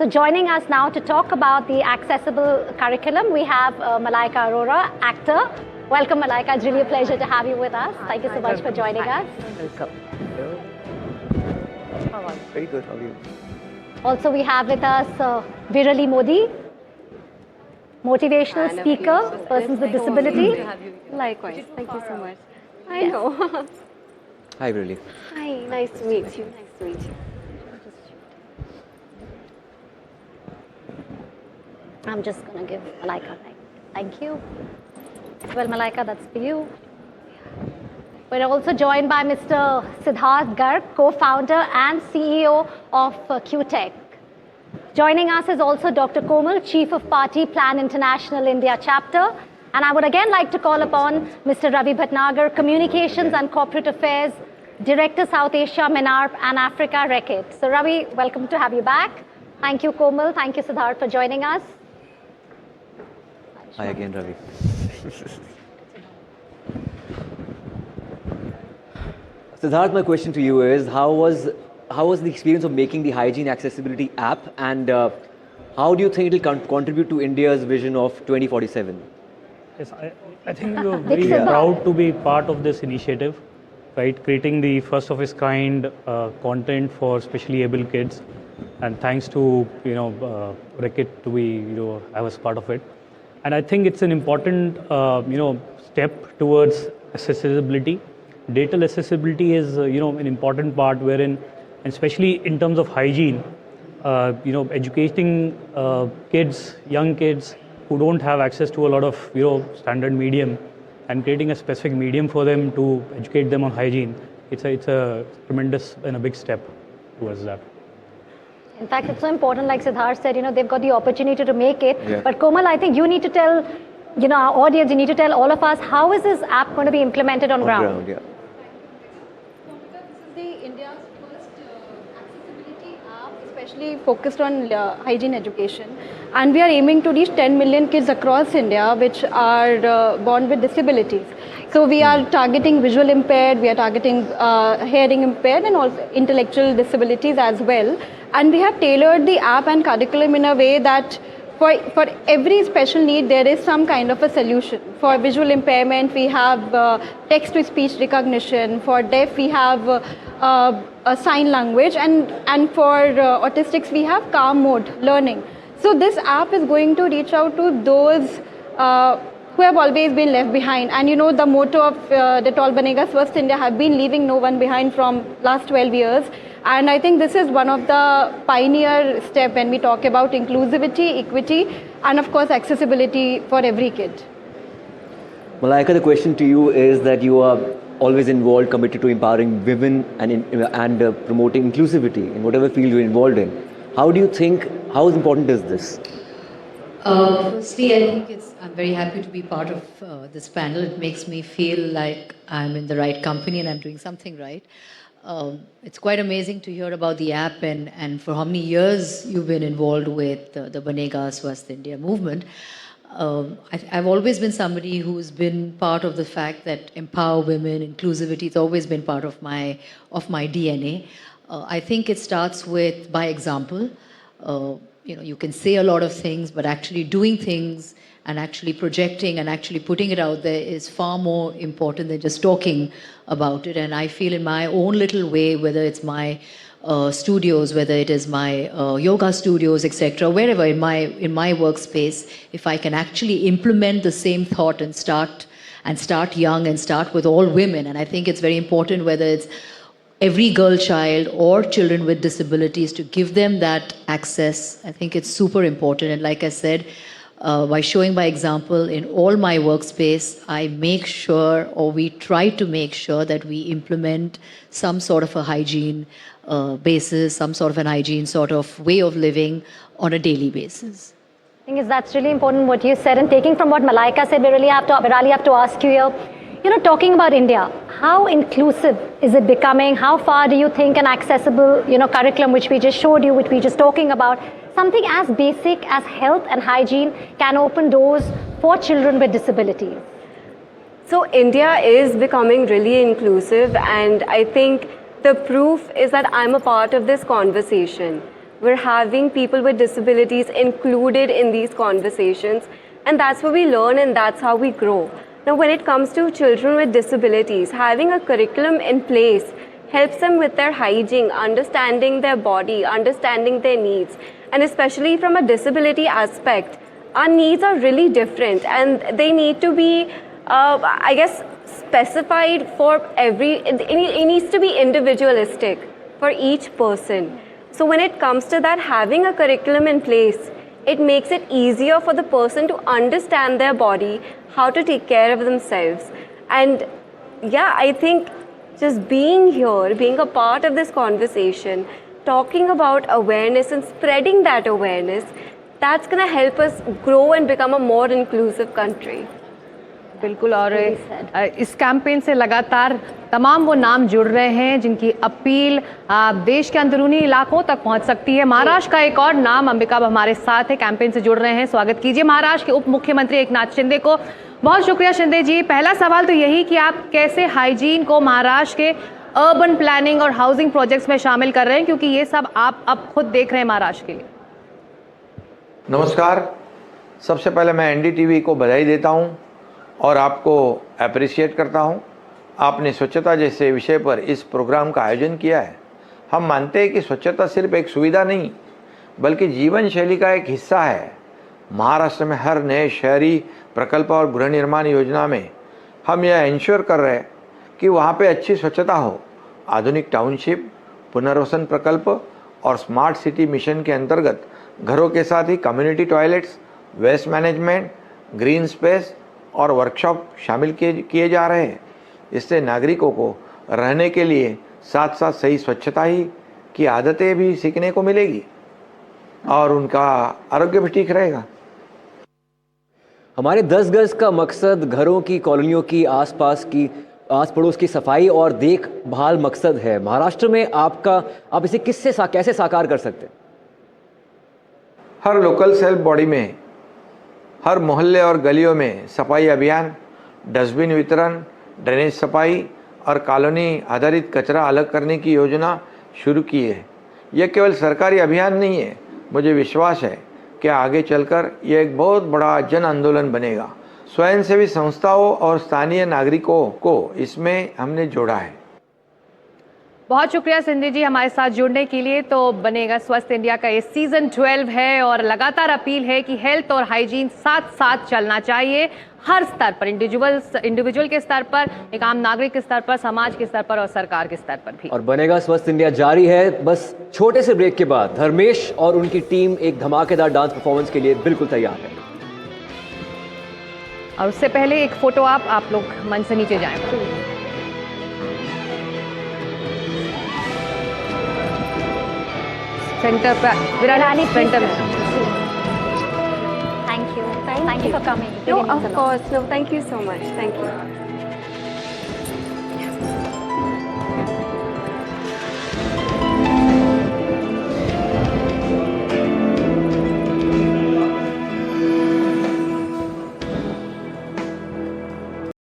So joining us now to talk about the accessible curriculum, we have Malaika Arora, actor. Welcome, Malaika. It's really a pleasure to have you with us. Thank you so much for joining us. Welcome. How are you? Very good. How are you? Also, we have with us Virali Modi, motivational speaker, persons with disability. Likewise. Thank you so much. I know. Hi, Virali. Hi. Nice to meet you. Nice to meet you. I'm just going to give Malaika a mic. Thank you. Well, Malaika, that's for you. We're also joined by Mr. Siddharth Garg, co-founder and CEO of QTech. Joining us is also Dr. Komal, Chief of Party Plan International India Chapter. And I would again like to call upon Mr. Ravi Bhatnagar, Communications and Corporate Affairs, Director South Asia, MENARP and Africa, Reckitt. So Ravi, welcome to have you back. Thank you, Komal. Thank you, Siddharth, for joining us. Hi again, Ravi. Siddharth, my question to you is, how was the experience of making the hygiene accessibility app, and how do you think it will contribute to India's vision of 2047? Yes, I think we were very proud to be part of this initiative, right? Creating the first of its kind content for specially able kids, and thanks to Reckitt to be I was part of it, and I think it's an important step towards accessibility. Data accessibility is an important part wherein, especially in terms of hygiene, educating young kids who don't have access to a lot of standard medium, and creating a specific medium for them to educate them on hygiene. It's a tremendous and a big step towards that. In fact, it's so important, like Siddharth said, they've got the opportunity to make it. Yeah. But Komal, I think you need to tell, our audience, you need to tell all of us, how is this app going to be implemented on ground? Yeah. This is India's first accessibility app, especially focused on hygiene education. And we are aiming to reach 10 million kids across India, which are born with disabilities. So we are targeting visual impaired, we are targeting hearing impaired, and also intellectual disabilities as well. And we have tailored the app and curriculum in a way that for every special need, there is some kind of a solution. For visual impairment, we have text-to-speech recognition. For deaf, we have a sign language. And for autistics, we have calm mode learning. So this app is going to reach out to those who have always been left behind. And the motto of Dettol Banega Swasth India have been leaving no one behind from last 12 years. And I think this is one of the pioneer step when we talk about inclusivity, equity, and of course accessibility for every kid. Malaika, the question to you is that you are always involved, committed to empowering women and promoting inclusivity in whatever field you're involved in. How important is this? Firstly, I think I'm very happy to be part of this panel. It makes me feel like I'm in the right company and I'm doing something right. It's quite amazing to hear about the app and for how many years you've been involved with the Banega Swasth India movement. I've always been somebody who's been part of the fact that empower women, inclusivity has always been part of my DNA. I think it starts by example. You can say a lot of things, but actually doing things and actually projecting and actually putting it out there is far more important than just talking about it. And I feel in my own little way, whether it's my studios, whether it is my yoga studios, etc., wherever in my workspace, if I can actually implement the same thought and start young and start with all women. And I think it's very important, whether it's every girl child or children with disabilities, to give them that access. I think it's super important. And like I said, by showing by example in all my workspace, I make sure, or we try to make sure, that we implement some sort of a hygiene basis, some sort of an hygiene sort of way of living on a daily basis. I think that's really important what you said, and taking from what Malaika said, we really have to ask you here, talking about India, how inclusive is it becoming? How far do you think an accessible, curriculum, which we just showed you, which we just talking about, something as basic as health and hygiene can open doors for children with disabilities? So India is becoming really inclusive, and I think the proof is that I'm a part of this conversation. we're having people with disabilities included in these conversations, and that's where we learn and that's how we grow. Now, when it comes to children with disabilities, having a curriculum in place helps them with their hygiene, understanding their body, understanding their needs, and especially from a disability aspect, our needs are really different and they need to be, I guess, specified for it needs to be individualistic for each person. So when it comes to that, having a curriculum in place, it makes it easier for the person to understand their body, how to take care of themselves. And yeah, I think just being here, being a part of this conversation, talking about awareness and spreading that awareness, that's going to help us grow and become a more inclusive country. बिल्कुल। और इस campaign से लगातार तमाम वो नाम जुड़ रहे हैं जिनकी अपील देश के अंदरूनी इलाकों तक पहुंच सकती है। महाराष्ट्र का एक और नाम अंबिका हमारे साथ है, कैंपेन से जुड़ रहे हैं। स्वागत कीजिए महाराष्ट्र के उप मुख्यमंत्री एकनाथ शिंदे को। बहुत शुक्रिया शिंदे जी। पहला सवाल तो यही कि आप कैसे हाइजीन को महाराष्ट्र के अर्बन प्लानिंग और हाउसिंग प्रोजेक्ट्स में शामिल कर रहे हैं, क्योंकि ये सब आप अब खुद देख रहे हैं महाराष्ट्र के लिए। नमस्कार, सबसे पहले मैं एनडीटीवी को बधाई देता हूं और आपको अप्रिशिएट करता हूं। आपने स्वच्छता जैसे विषय पर इस प्रोग्राम का आयोजन किया है। हम मानते हैं कि स्वच्छता सिर्फ एक सुविधा नहीं बल्कि जीवन शैली का एक हिस्सा है। महाराष्ट्र में हर नए शहरी प्रकल्प और गृह निर्माण योजना में हम यह इंश्योर कर रहे हैं कि वहाँ पे अच्छी स्वच्छता हो। आधुनिक टाउनशिप, पुनर्वसन प्रकल्प और स्मार्ट सिटी मिशन के अंतर्गत घरों के साथ ही community toilets, waste management, green space और वर्कशॉप शामिल किए जा रहे हैं। इससे नागरिकों को रहने के लिए साथ साथ सही स्वच्छता ही की आदतें भी सीखने को मिलेगी और उनका आरोग्य भी ठीक रहेगा। हमारे 10 गज का मकसद घरों की, कॉलोनियों की, आसपास की, आस पड़ोस की सफाई और देखभाल मकसद है। महाराष्ट्र में आप इसे कैसे साकार कर सकते हैं? हर लोकल सेल्फ बॉडी में, हर मोहल्ले और गलियों में सफाई अभियान, डस्टबिन वितरण, ड्रेनेज सफाई और कॉलोनी आधारित कचरा अलग करने की योजना शुरू की है। यह केवल सरकारी अभियान नहीं है, मुझे विश्वास है कि आगे चलकर यह एक बहुत बड़ा जन आंदोलन बनेगा। स्वयंसेवी संस्थाओं और स्थानीय नागरिकों को इसमें हमने जोड़ा है। बहुत शुक्रिया सिंधी जी हमारे साथ जुड़ने के लिए। तो बनेगा स्वस्थ इंडिया का ये सीजन 12 है और लगातार अपील है कि हेल्थ और हाइजीन साथ साथ चलना चाहिए, हर स्तर पर, इंडिविजुअल के स्तर पर, एक आम नागरिक के स्तर पर, समाज के स्तर पर और सरकार के स्तर पर भी। और बनेगा स्वस्थ इंडिया जारी है। बस छोटे से ब्रेक के बाद धर्मेश और उनकी टीम एक धमाकेदार डांस परफॉर्मेंस के लिए बिल्कुल तैयार है। और उससे पहले एक फोटो आप लोग मंच से नीचे जाएं। सेंटर पर विरानी सेंटर में। Thank you for coming. No, of course. No, thank you so much. Thank you.